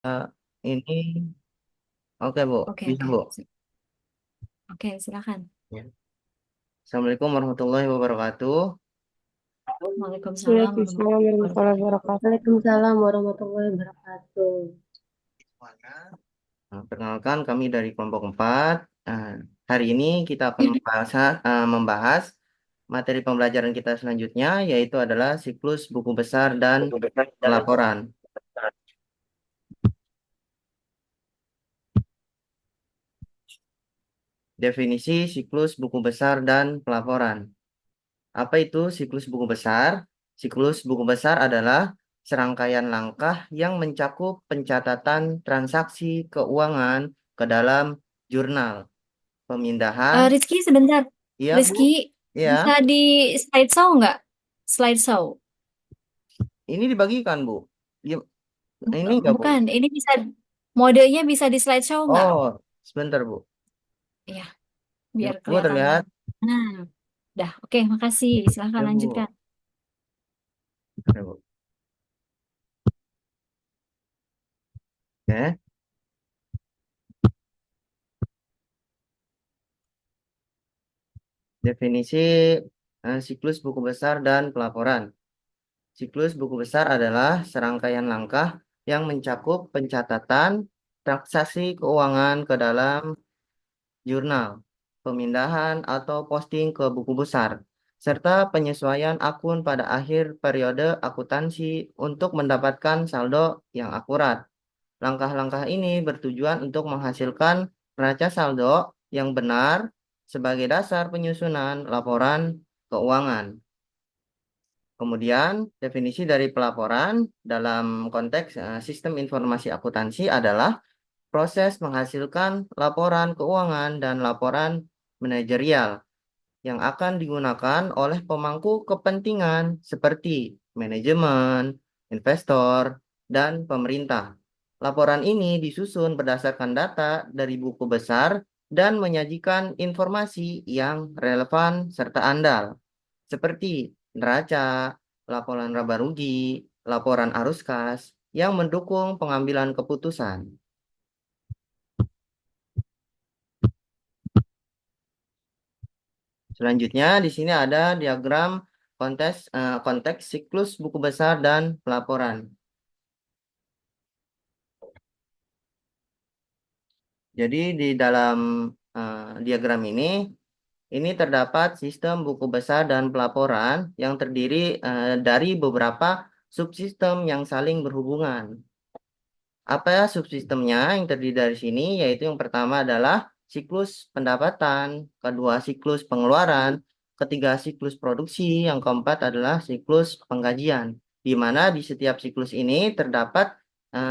Eh, ini oke Bu, Oke, bisa oke. Bu. Oke, silakan. Ya. Assalamualaikum warahmatullahi wabarakatuh. Waalaikumsalam Waalaikumsalam warahmatullahi warahmatullahi wabarakatuh. wabarakatuh. Waalaikumsalam warahmatullahi wabarakatuh. Semuanya. Nah, perkenalkan kami dari kelompok 4. Nah, hari ini kita akan membahas materi pembelajaran kita selanjutnya, yaitu adalah siklus buku besar dan pelaporan. Definisi siklus buku besar dan pelaporan. Apa itu siklus buku besar? Siklus buku besar adalah serangkaian langkah yang mencakup pencatatan transaksi keuangan ke dalam jurnal, pemindahan. Rizky, sebentar. Iya, Bu. Rizky, Iya. bisa di slideshow nggak? Slideshow. Ini dibagikan, Bu. Iya, ini enggak, Bu? Bukan, ini bisa, modenya bisa di slideshow nggak? Oh, sebentar, Bu. Iya, Ini, biar Bu, kelihatan. terlihat? Nah, dah. Oke, makasih. Silahkan Ya, Bu. lanjutkan. Ya, Bu. Oke. Definisi siklus buku besar dan pelaporan. Siklus buku besar adalah serangkaian langkah yang mencakup pencatatan transaksi keuangan ke dalam jurnal, pemindahan atau posting ke buku besar, serta penyesuaian akun pada akhir periode akuntansi untuk mendapatkan saldo yang akurat. Langkah-langkah ini bertujuan untuk menghasilkan neraca saldo yang benar sebagai dasar penyusunan laporan keuangan. Kemudian, definisi dari pelaporan dalam konteks sistem informasi akuntansi adalah proses menghasilkan laporan keuangan dan laporan manajerial yang akan digunakan oleh pemangku kepentingan seperti manajemen, investor, dan pemerintah. Laporan ini disusun berdasarkan data dari buku besar dan menyajikan informasi yang relevan serta andal, seperti neraca, laporan laba rugi, laporan arus kas, yang mendukung pengambilan keputusan. Selanjutnya, di sini ada diagram konteks siklus buku besar dan pelaporan. Jadi di dalam diagram ini terdapat sistem buku besar dan pelaporan yang terdiri dari beberapa subsistem yang saling berhubungan. Apa ya subsistemnya yang terdiri dari sini? Yaitu yang pertama adalah siklus pendapatan, kedua siklus pengeluaran, ketiga siklus produksi, yang keempat adalah siklus penggajian. Di mana di setiap siklus ini terdapat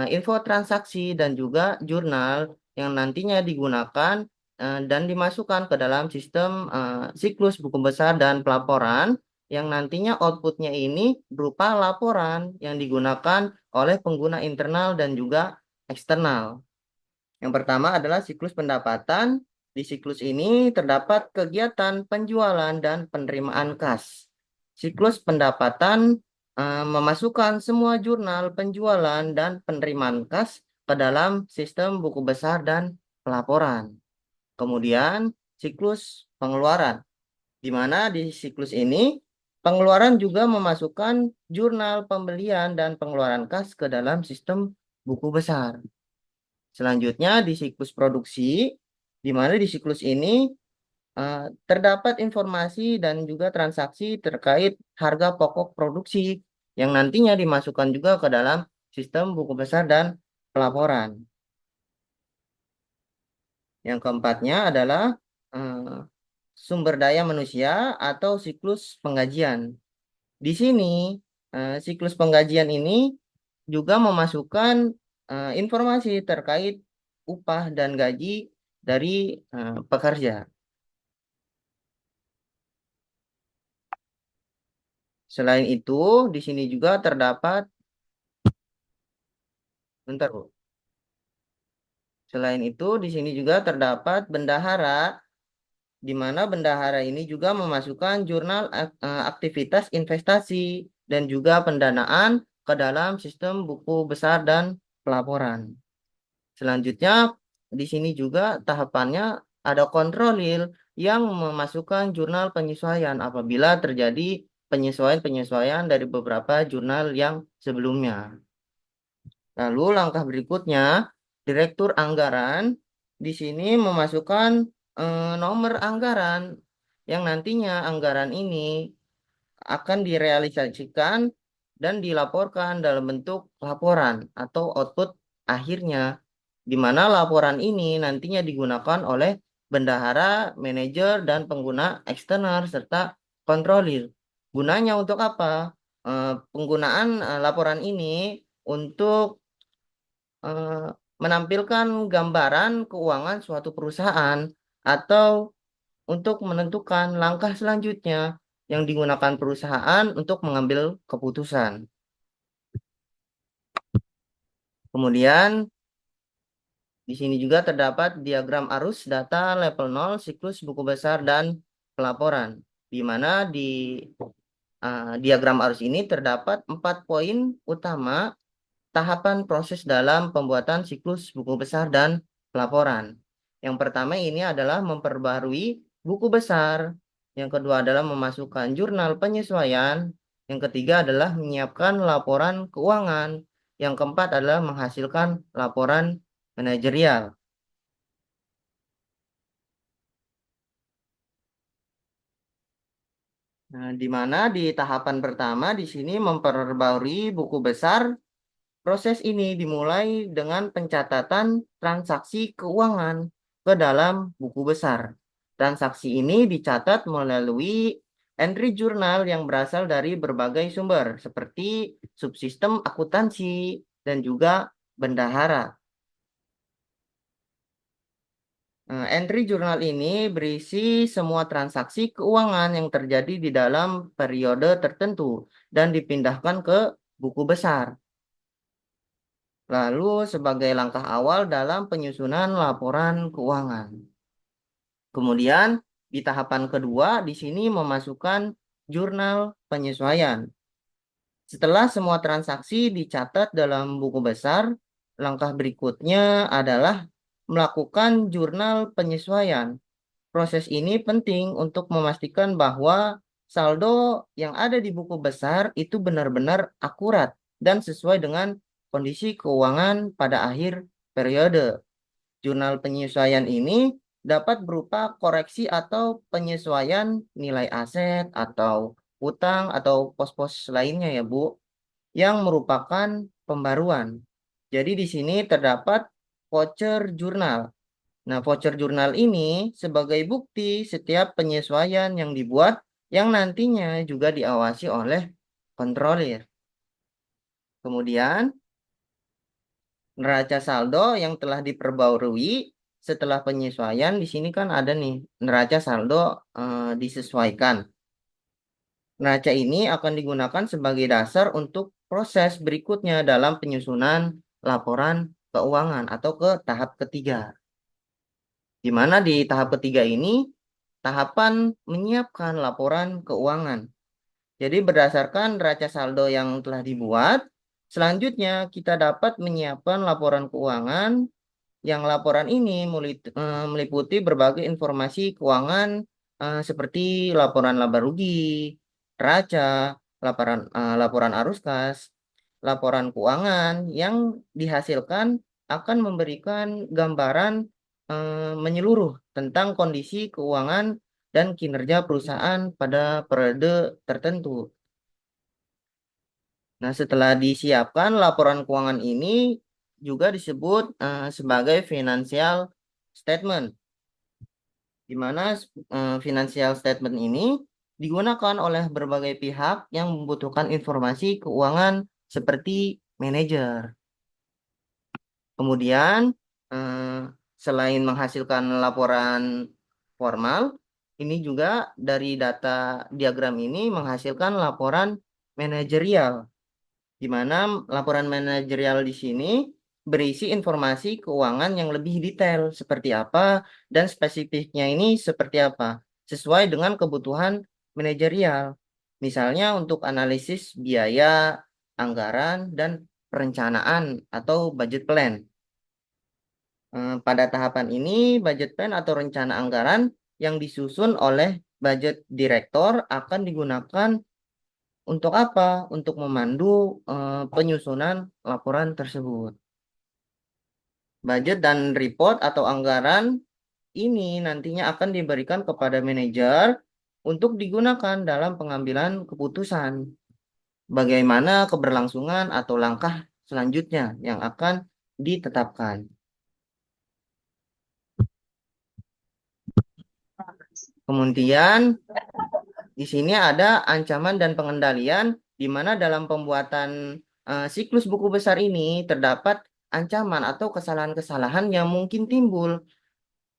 info transaksi dan juga jurnal yang nantinya digunakan dan dimasukkan ke dalam sistem siklus buku besar dan pelaporan yang nantinya outputnya ini berupa laporan yang digunakan oleh pengguna internal dan juga eksternal. Yang pertama adalah siklus pendapatan. Di siklus ini terdapat kegiatan penjualan dan penerimaan kas. Siklus pendapatan memasukkan semua jurnal penjualan dan penerimaan kas ke dalam sistem buku besar dan pelaporan. Kemudian siklus pengeluaran, di mana di siklus ini pengeluaran juga memasukkan jurnal pembelian dan pengeluaran kas ke dalam sistem buku besar. Selanjutnya di siklus produksi, di mana di siklus ini terdapat informasi dan juga transaksi terkait harga pokok produksi yang nantinya dimasukkan juga ke dalam sistem buku besar dan pelaporan. Yang keempatnya adalah eh, sumber daya manusia atau siklus penggajian. Di sini siklus penggajian ini juga memasukkan informasi terkait upah dan gaji dari pekerja. Selain itu, di sini juga terdapat, bentar Bu. Selain itu, di sini juga terdapat bendahara, di mana bendahara ini juga memasukkan jurnal aktivitas investasi dan juga pendanaan ke dalam sistem buku besar dan pelaporan. Selanjutnya, di sini juga tahapannya ada kontrolir yang memasukkan jurnal penyesuaian apabila terjadi penyesuaian-penyesuaian dari beberapa jurnal yang sebelumnya. Lalu langkah berikutnya, Direktur Anggaran di sini memasukkan nomor anggaran yang nantinya anggaran ini akan direalisasikan dan dilaporkan dalam bentuk laporan atau output akhirnya, di mana laporan ini nantinya digunakan oleh bendahara, manajer, dan pengguna eksternal serta kontrolir. Gunanya untuk apa? Penggunaan laporan ini untuk eh, menampilkan gambaran keuangan suatu perusahaan atau untuk menentukan langkah selanjutnya yang digunakan perusahaan untuk mengambil keputusan. Kemudian di sini juga terdapat diagram arus data level 0, siklus buku besar dan pelaporan, di mana di diagram arus ini terdapat 4 poin utama tahapan proses dalam pembuatan siklus buku besar dan pelaporan. Yang pertama ini adalah memperbarui buku besar. Yang kedua adalah memasukkan jurnal penyesuaian. Yang ketiga adalah menyiapkan laporan keuangan. Yang keempat adalah menghasilkan laporan manajerial. Nah, di mana di tahapan pertama di sini memperbarui buku besar. Proses ini dimulai dengan pencatatan transaksi keuangan ke dalam buku besar. Transaksi ini dicatat melalui entry jurnal yang berasal dari berbagai sumber, seperti subsistem akuntansi dan juga bendahara. Entry jurnal ini berisi semua transaksi keuangan yang terjadi di dalam periode tertentu dan dipindahkan ke buku besar. Lalu sebagai langkah awal dalam penyusunan laporan keuangan. Kemudian di tahapan kedua di sini memasukkan jurnal penyesuaian. Setelah semua transaksi dicatat dalam buku besar, langkah berikutnya adalah melakukan jurnal penyesuaian. Proses ini penting untuk memastikan bahwa saldo yang ada di buku besar itu benar-benar akurat dan sesuai dengan kondisi keuangan pada akhir periode. Jurnal penyesuaian ini dapat berupa koreksi atau penyesuaian nilai aset atau utang atau pos-pos lainnya ya Bu, yang merupakan pembaruan. Jadi di sini terdapat voucher jurnal. Nah, voucher jurnal ini sebagai bukti setiap penyesuaian yang dibuat yang nantinya juga diawasi oleh kontrolir. Kemudian, neraca saldo yang telah diperbarui setelah penyesuaian di sini kan ada nih neraca saldo disesuaikan. Neraca ini akan digunakan sebagai dasar untuk proses berikutnya dalam penyusunan laporan keuangan atau ke tahap ketiga. Di mana di tahap ketiga ini tahapan menyiapkan laporan keuangan. Jadi berdasarkan neraca saldo yang telah dibuat, selanjutnya kita dapat menyiapkan laporan keuangan yang laporan ini meliputi berbagai informasi keuangan seperti laporan laba rugi, neraca, laporan arus kas, laporan keuangan yang dihasilkan akan memberikan gambaran menyeluruh tentang kondisi keuangan dan kinerja perusahaan pada periode tertentu. Nah, setelah disiapkan laporan keuangan ini juga disebut sebagai financial statement, di mana financial statement ini digunakan oleh berbagai pihak yang membutuhkan informasi keuangan seperti manajer. Kemudian, selain menghasilkan laporan formal, ini juga dari data diagram ini menghasilkan laporan manajerial, di mana laporan manajerial di sini berisi informasi keuangan yang lebih detail seperti apa dan spesifiknya ini seperti apa, sesuai dengan kebutuhan manajerial. Misalnya untuk analisis biaya, anggaran, dan perencanaan atau budget plan. Pada tahapan ini, budget plan atau rencana anggaran yang disusun oleh budget director akan digunakan untuk apa? Untuk memandu penyusunan laporan tersebut. Budget dan report atau anggaran ini nantinya akan diberikan kepada manajer untuk digunakan dalam pengambilan keputusan. Bagaimana keberlangsungan atau langkah selanjutnya yang akan ditetapkan. Kemudian di sini ada ancaman dan pengendalian di mana dalam pembuatan siklus buku besar ini terdapat ancaman atau kesalahan-kesalahan yang mungkin timbul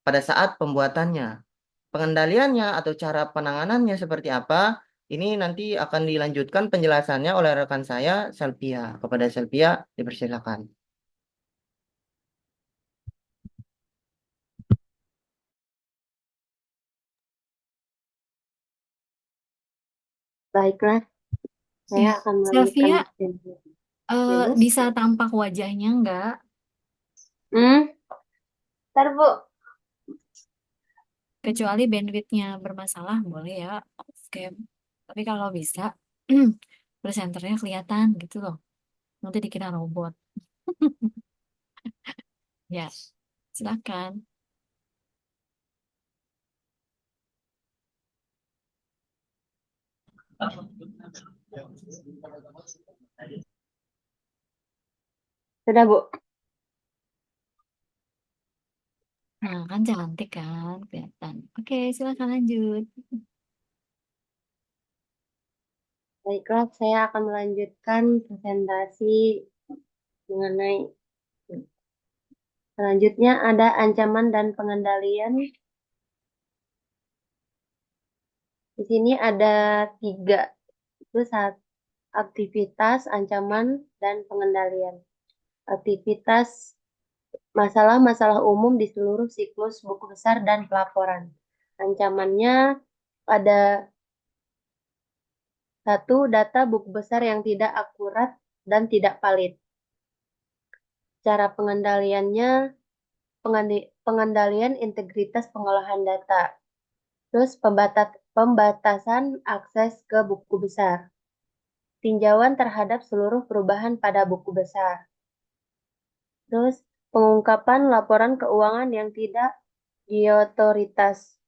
pada saat pembuatannya. Pengendaliannya atau cara penanganannya seperti apa? Ini nanti akan dilanjutkan penjelasannya oleh rekan saya, Selvia. Kepada Selvia, dipersilakan. Baiklah, saya Ya, akan melanjutkan Selvia, Bebas. bisa tampak wajahnya nggak? Ntar Bu. Kecuali bandwidth-nya bermasalah, boleh ya. Oke. Tapi kalau bisa, presenternya kelihatan gitu loh. Nanti dikira robot. Ya, silakan. Sudah Bu. Nah, kan cantik kan, kelihatan. Oke, silakan lanjut. Baiklah, saya akan melanjutkan presentasi mengenai selanjutnya ada ancaman dan pengendalian. Di sini ada 3, itu aktivitas, ancaman, dan pengendalian. Aktivitas masalah-masalah umum di seluruh siklus buku besar dan pelaporan. Ancamannya ada 1, data buku besar yang tidak akurat dan tidak valid. Cara pengendaliannya, pengendalian integritas pengolahan data. Terus pembatasan akses ke buku besar. Tinjauan terhadap seluruh perubahan pada buku besar. Terus pengungkapan laporan keuangan yang tidak diotoritas.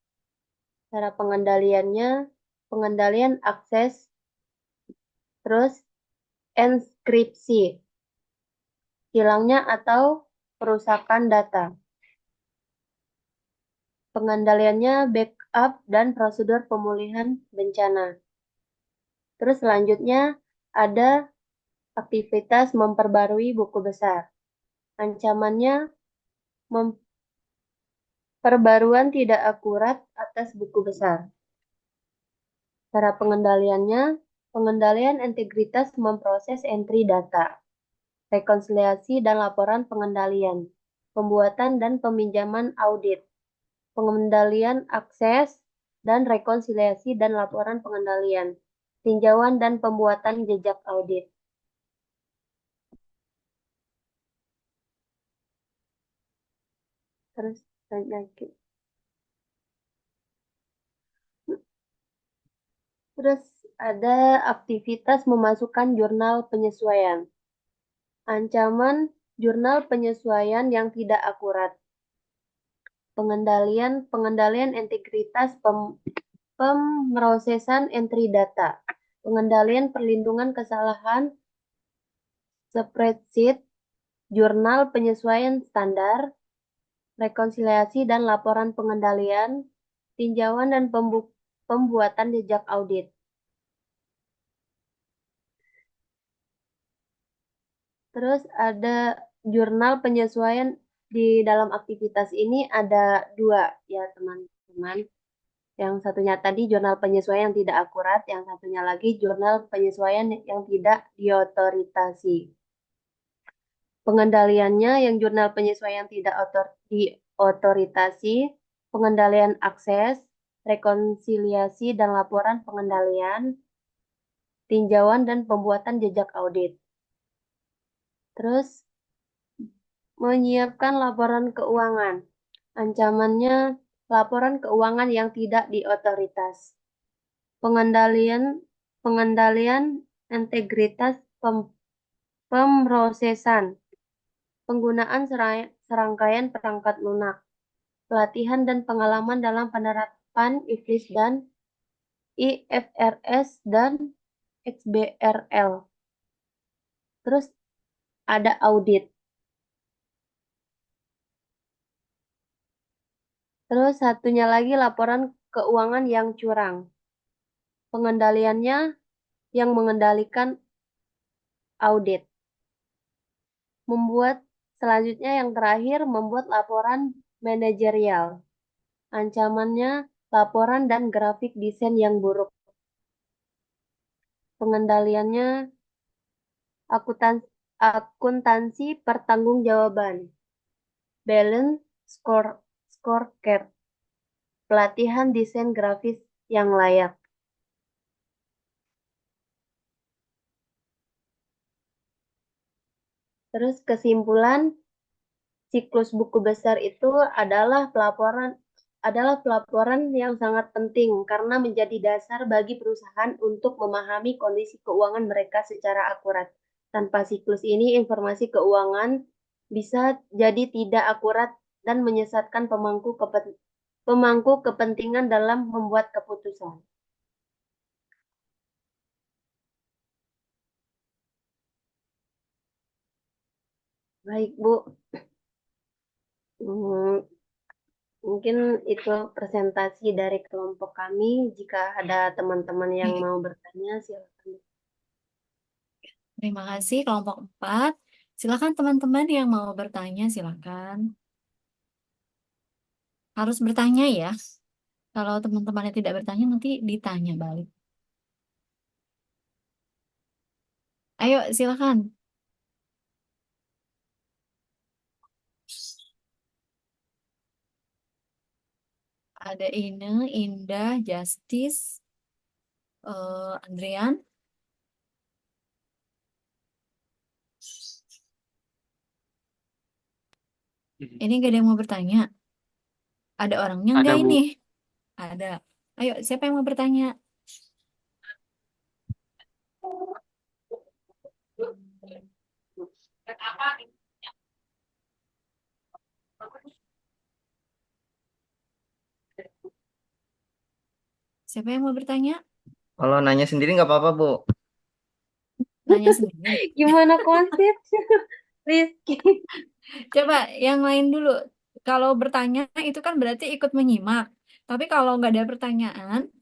Cara pengendaliannya, pengendalian akses, terus enskripsi, hilangnya atau perusakan data. Pengendaliannya backup dan prosedur pemulihan bencana. Terus selanjutnya ada aktivitas memperbarui buku besar. Ancamannya perbaruan tidak akurat atas buku besar. Cara pengendaliannya, pengendalian integritas memproses entry data, rekonsiliasi dan laporan pengendalian, pembuatan dan peminjaman audit, pengendalian akses dan rekonsiliasi dan laporan pengendalian, tinjauan dan pembuatan jejak audit. Terus lagi. Terus ada aktivitas memasukkan jurnal penyesuaian. Ancaman jurnal penyesuaian yang tidak akurat. Pengendalian integritas pemrosesan entry data. Pengendalian perlindungan kesalahan spreadsheet, jurnal penyesuaian standar, rekonsiliasi dan laporan pengendalian, tinjauan dan pembuatan jejak audit. Terus ada jurnal penyesuaian di dalam aktivitas ini ada 2 ya teman-teman. Yang satunya tadi jurnal penyesuaian yang tidak akurat, yang satunya lagi jurnal penyesuaian yang tidak diotoritasi. Pengendaliannya yang jurnal penyesuaian tidak diotoritasi, pengendalian akses, rekonsiliasi dan laporan pengendalian, tinjauan dan pembuatan jejak audit. Terus menyiapkan laporan keuangan. Ancamannya laporan keuangan yang tidak diotoritas. Pengendalian pengendalian integritas pemrosesan. Penggunaan serangkaian perangkat lunak. Pelatihan dan pengalaman dalam penerapan IFRS dan IFRS dan XBRL. Terus ada audit. Terus satunya lagi laporan keuangan yang curang. Pengendaliannya yang mengendalikan audit. Selanjutnya yang terakhir membuat laporan manajerial. Ancamannya laporan dan grafik desain yang buruk. Pengendaliannya akuntansi pertanggungjawaban. Balance scorecard. Pelatihan desain grafis yang layak. Terus kesimpulan, siklus buku besar itu adalah pelaporan yang sangat penting karena menjadi dasar bagi perusahaan untuk memahami kondisi keuangan mereka secara akurat. Tanpa siklus ini, informasi keuangan bisa jadi tidak akurat dan menyesatkan pemangku kepentingan dalam membuat keputusan. Baik, Bu. Hmm, Mungkin itu presentasi dari kelompok kami. Jika ada teman-teman yang mau bertanya, silakan. Terima kasih kelompok 4. Silakan teman-teman yang mau bertanya, silakan. Harus bertanya ya. Kalau teman-teman yang tidak bertanya, nanti ditanya balik. Ayo, silakan. Ada Ine, Indah, Justice, Andrian. Ini gak ada yang mau bertanya. Ada orangnya Ada, enggak Bu. ini? Ada. Ayo, siapa yang mau bertanya? Siapa yang mau bertanya? Kalau nanya sendiri nggak apa-apa, Bu. Nanya sendiri. Gimana konsepnya, Rizky? Coba yang lain dulu. Kalau bertanya itu kan berarti ikut menyimak. Tapi kalau nggak ada pertanyaan,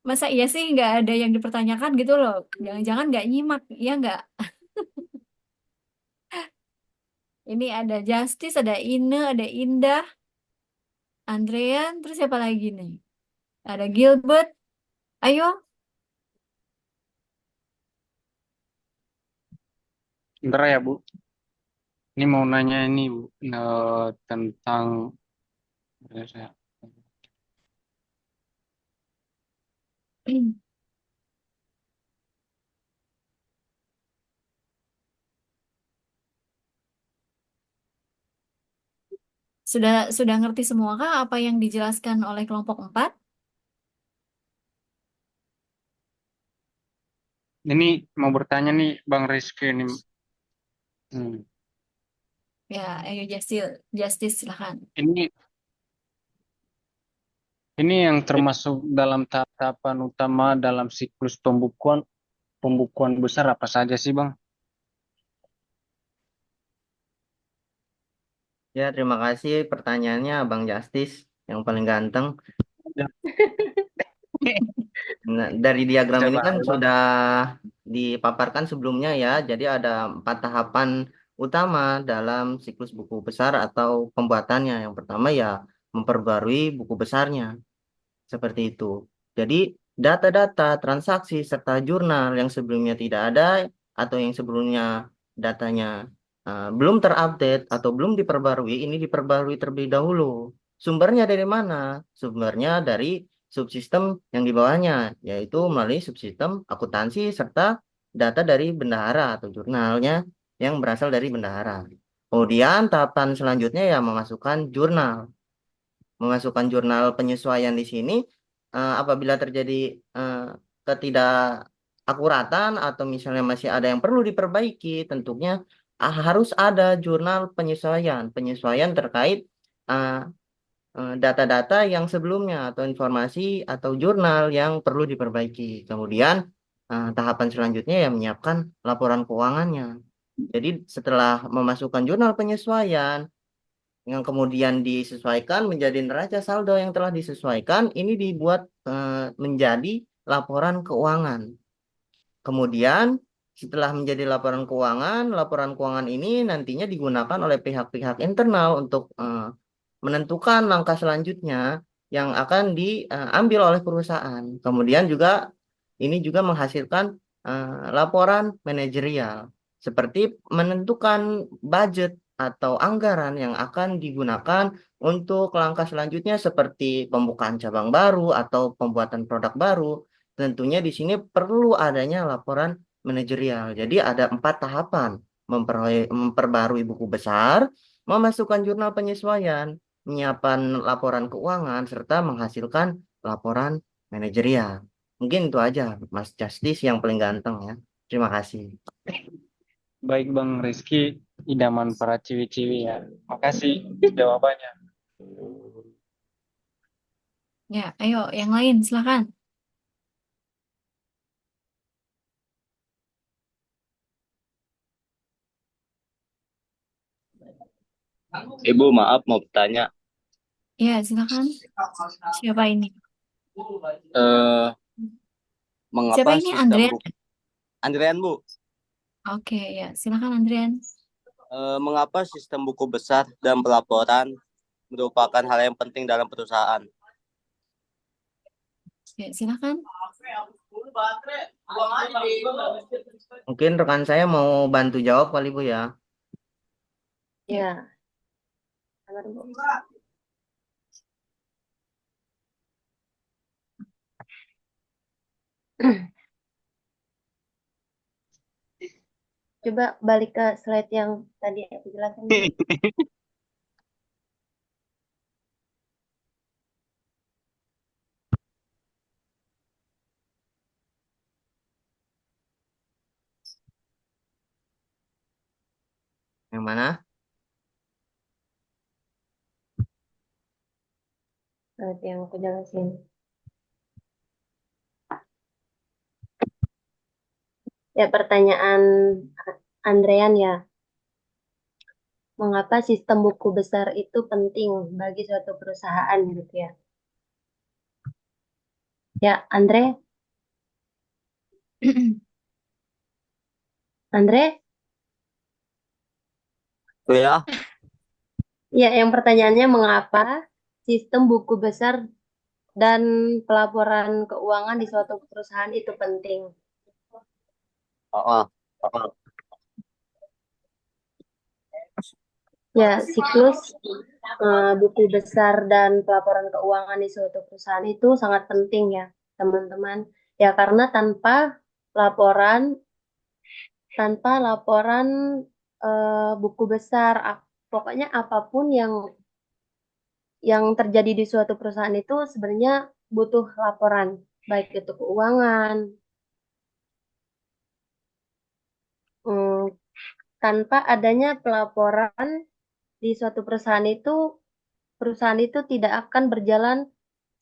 masa iya sih nggak ada yang dipertanyakan gitu loh. Jangan-jangan nggak nyimak, iya nggak? Ini ada Justice, ada Ine, ada Indah, Andrean, terus siapa lagi nih? Ada Gilbert. Ayo, Bentar ya, Bu. Ini mau nanya ini, Bu. Tentang... sudah ngerti semua kah apa yang dijelaskan oleh kelompok 4? Ini mau bertanya nih, Bang Rizky. Ini. Hmm. Ya, ayo Justice silahkan. Ini yang termasuk dalam tahapan utama dalam siklus pembukuan besar apa saja sih, Bang? Ya, terima kasih pertanyaannya, Bang Justice, yang paling ganteng. Ya. Nah, dari diagram ini Coba, kan Bang. sudah dipaparkan sebelumnya ya. Jadi ada 4 tahapan utama dalam siklus buku besar atau pembuatannya. Yang pertama ya memperbarui buku besarnya. Seperti itu. Jadi data-data transaksi serta jurnal yang sebelumnya tidak ada atau yang sebelumnya datanya belum terupdate atau belum diperbarui, ini diperbarui terlebih dahulu. Sumbernya dari mana? Sumbernya dari subsistem yang di bawahnya, yaitu melalui subsistem akuntansi serta data dari bendahara atau jurnalnya yang berasal dari bendahara. Kemudian tahapan selanjutnya ya memasukkan jurnal. Memasukkan jurnal penyesuaian di sini apabila terjadi ketidakakuratan atau misalnya masih ada yang perlu diperbaiki, tentunya harus ada jurnal penyesuaian, penyesuaian terkait uh, data-data yang sebelumnya atau informasi atau jurnal yang perlu diperbaiki. Kemudian tahapan selanjutnya ya menyiapkan laporan keuangannya. Jadi setelah memasukkan jurnal penyesuaian yang kemudian disesuaikan menjadi neraca saldo yang telah disesuaikan, ini dibuat menjadi laporan keuangan. Kemudian setelah menjadi laporan keuangan ini nantinya digunakan oleh pihak-pihak internal untuk menentukan langkah selanjutnya yang akan diambil oleh perusahaan. Kemudian juga ini juga menghasilkan laporan manajerial seperti menentukan budget atau anggaran yang akan digunakan untuk langkah selanjutnya seperti pembukaan cabang baru atau pembuatan produk baru. Tentunya di sini perlu adanya laporan manajerial. Jadi ada 4 tahapan: memperbarui buku besar, memasukkan jurnal penyesuaian, menyiapkan laporan keuangan, serta menghasilkan laporan manajerial. Mungkin itu aja, Mas Justice yang paling ganteng ya. Terima kasih. Baik Bang Rizky, idaman para ciwi-ciwi ya. Makasih jawabannya. Ya, ayo yang lain silakan. Ibu, maaf mau bertanya. Ya, silakan. Siapa ini? Eh, Siapa mengapa ini? sistem Andrea? buku Andrian, Bu? Oke, ya, silakan Andrian. Mengapa sistem buku besar dan pelaporan merupakan hal yang penting dalam perusahaan? Ya, silakan. Mungkin rekan saya mau bantu jawab kali Bu ya. Ya, sabar, Bu. Coba balik ke slide yang tadi aku jelaskan. Yang mana? Slide yang aku jelasin. Ya, pertanyaan Andrean ya. Mengapa sistem buku besar itu penting bagi suatu perusahaan gitu ya? Ya, Andre, Ya, ya yang pertanyaannya mengapa sistem buku besar dan pelaporan keuangan di suatu perusahaan itu penting? oh, oh. Ya, siklus buku besar dan pelaporan keuangan di suatu perusahaan itu sangat penting ya, teman-teman. Ya, karena laporan, tanpa laporan buku besar, pokoknya apapun yang terjadi di suatu perusahaan itu sebenarnya butuh laporan, baik itu keuangan. Hmm, tanpa adanya pelaporan di suatu perusahaan itu tidak akan berjalan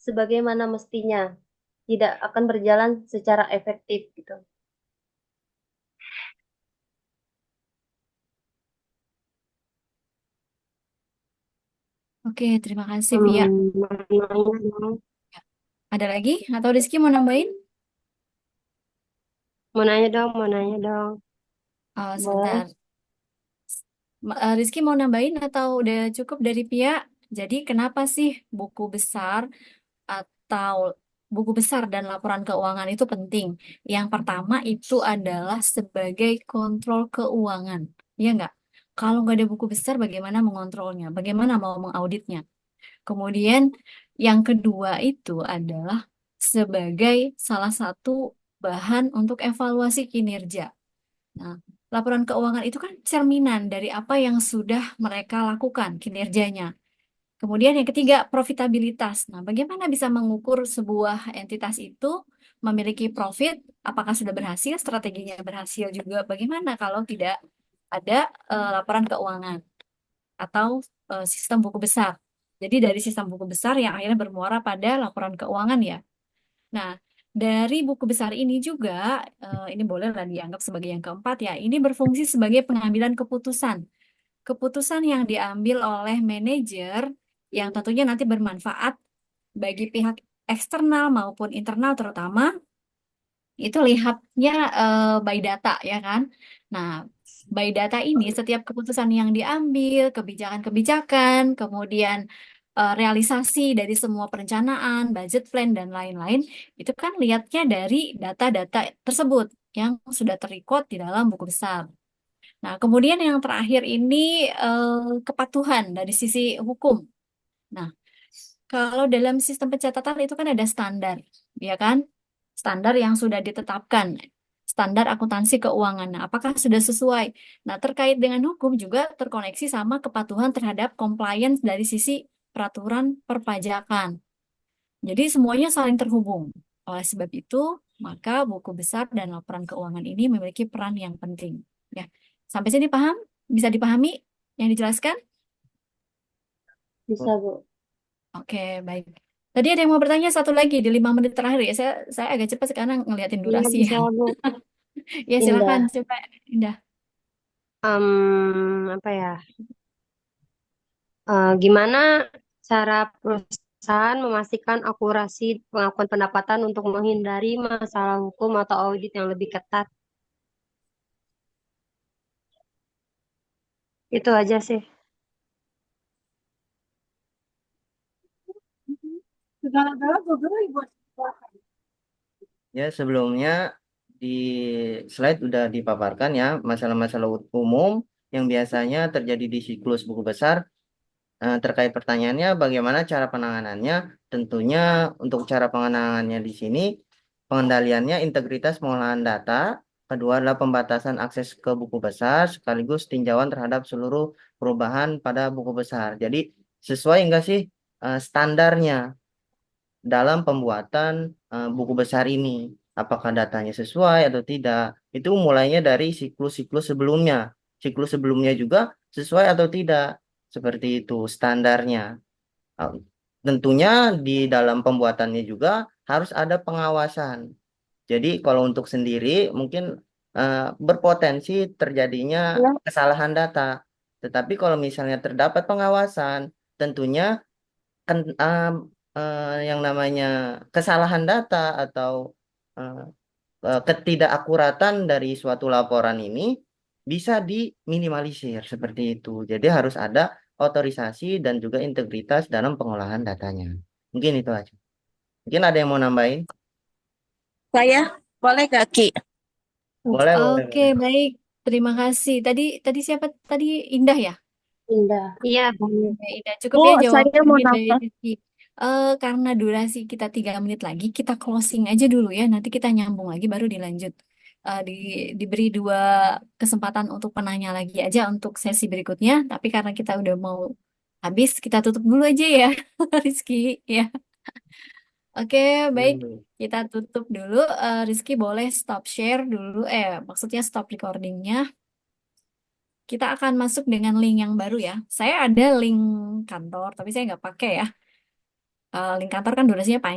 sebagaimana mestinya, tidak akan berjalan secara efektif gitu. Oke, terima kasih Via. Ada lagi? Atau Rizky mau nambahin? Mau nanya dong, mau nanya dong. Oh, Boleh. sebentar. Rizky mau nambahin atau udah cukup dari Via? Jadi kenapa sih buku besar atau buku besar dan laporan keuangan itu penting? Yang pertama itu adalah sebagai kontrol keuangan. Iya nggak? Kalau nggak ada buku besar, bagaimana mengontrolnya? Bagaimana mau mengauditnya? Kemudian yang kedua itu adalah sebagai salah satu bahan untuk evaluasi kinerja. Nah, laporan keuangan itu kan cerminan dari apa yang sudah mereka lakukan, kinerjanya. Kemudian yang ketiga, profitabilitas. Nah, bagaimana bisa mengukur sebuah entitas itu memiliki profit? Apakah sudah berhasil, strateginya berhasil juga? Bagaimana kalau tidak ada laporan keuangan atau sistem buku besar? Jadi dari sistem buku besar yang akhirnya bermuara pada laporan keuangan ya. Nah, dari buku besar ini juga, ini bolehlah dianggap sebagai yang keempat ya, ini berfungsi sebagai pengambilan keputusan. Keputusan yang diambil oleh manajer yang tentunya nanti bermanfaat bagi pihak eksternal maupun internal terutama, itu lihatnya by data ya kan. Nah, by data ini setiap keputusan yang diambil, kebijakan-kebijakan, kemudian realisasi dari semua perencanaan, budget plan dan lain-lain, itu kan lihatnya dari data-data tersebut yang sudah terrecord di dalam buku besar. Nah, kemudian yang terakhir ini kepatuhan dari sisi hukum. Nah, kalau dalam sistem pencatatan itu kan ada standar, ya kan? Standar yang sudah ditetapkan, standar akuntansi keuangan. Nah, apakah sudah sesuai? Nah, terkait dengan hukum juga terkoneksi sama kepatuhan terhadap compliance dari sisi peraturan perpajakan. Jadi semuanya saling terhubung. Oleh sebab itu, maka buku besar dan laporan keuangan ini memiliki peran yang penting. Ya, sampai sini paham? Bisa dipahami yang dijelaskan? Bisa, Bu. Oke, baik. Tadi ada yang mau bertanya satu lagi di 5 menit terakhir ya. Saya agak cepat sekarang ngeliatin Iya, durasi ya. bisa, Bu. Ya, silakan Indah. coba Indah. Apa ya? Gimana cara perusahaan memastikan akurasi pengakuan pendapatan untuk menghindari masalah hukum atau audit yang lebih ketat? Itu aja sih. Ya, sebelumnya di slide udah dipaparkan ya masalah-masalah umum yang biasanya terjadi di siklus buku besar. Terkait pertanyaannya, bagaimana cara penanganannya? Tentunya untuk cara penanganannya di sini, pengendaliannya integritas pengolahan data, kedua adalah pembatasan akses ke buku besar, sekaligus tinjauan terhadap seluruh perubahan pada buku besar. Jadi sesuai enggak sih standarnya dalam pembuatan buku besar ini? Apakah datanya sesuai atau tidak? Itu mulainya dari siklus-siklus sebelumnya. Siklus sebelumnya juga sesuai atau tidak? Seperti itu standarnya. Uh, Tentunya di dalam pembuatannya juga harus ada pengawasan. Jadi kalau untuk sendiri mungkin berpotensi terjadinya Ya. kesalahan data. Tetapi kalau misalnya terdapat pengawasan, tentunya kan yang namanya kesalahan data atau uh, ketidakakuratan dari suatu laporan ini bisa diminimalisir seperti itu. Jadi harus ada otorisasi dan juga integritas dalam pengolahan datanya. Mungkin itu aja. Mungkin ada yang mau nambahin? Saya boleh gak Ki? Boleh, boleh, Oke, boleh. baik. Terima kasih. Tadi siapa tadi? Indah ya? Indah. Iya, Bu. Oke, Indah. Cukup Bu, ya saya mau jawabannya dari nambah. Rizky. Karena durasi kita 3 menit lagi, kita closing aja dulu ya. Nanti kita nyambung lagi baru dilanjut. Diberi 2 kesempatan untuk penanya lagi aja untuk sesi berikutnya. Tapi karena kita udah mau habis, kita tutup dulu aja ya, Rizky. Ya. Oke, baik. Kita tutup dulu. Rizky boleh stop share dulu. Maksudnya stop recordingnya. Kita akan masuk dengan link yang baru ya. Saya ada link kantor, tapi saya nggak pakai ya. Link kantor kan durasinya panjang.